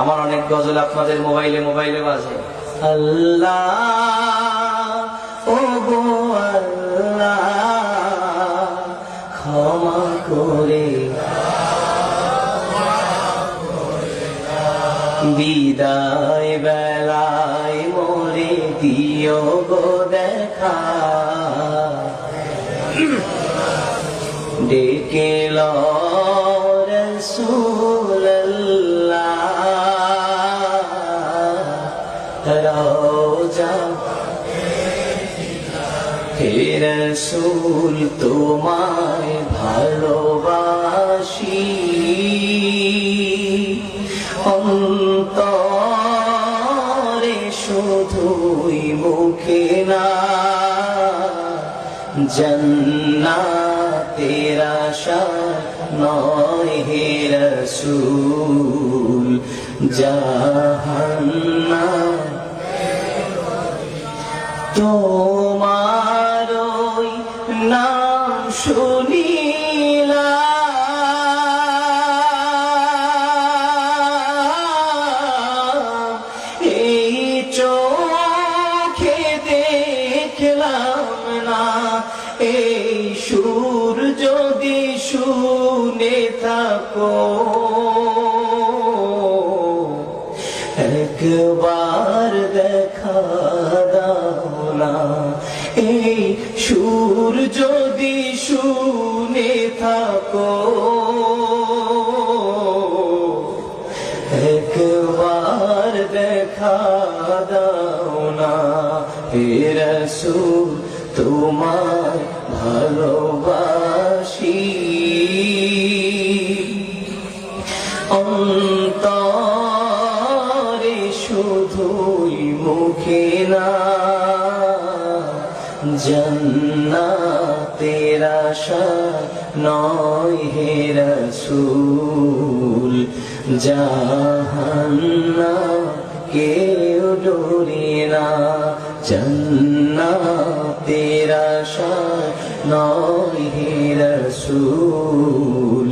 আমার অনেক গজল আপনাদের মোবাইলে মোবাইলে বাজে। আল্লাহ ও গো আল্লাহ ক্ষমা করে বিদায় বেলায় মোরে দিও গো দেখা, ডেকে লো রাসূলুল্লাহ রওজা হে রাসূল তোমায় ভালোবাসি, অন্তরে শুধুই মুখে না, জান্নাতের আশা নয় হে রাসূল, জাহান্নাম তোমার ওই নাম শুনিলাম, এই চোখে দেখলাম না, এই সুর যদি শুনে থাকো একবার দেখা দাও না, এই সুর যদি শুনে থাকো একবার দেখা দাও না, হে রাসূল তোমায় ভালোবাসি, অন্তরে শুধুই মুখে না, জান্নাতের আশা নয় হে রাসূল, জাহান্নাম কেউ ডোরে না, জান্নাতের আশা নয় হে রাসূল,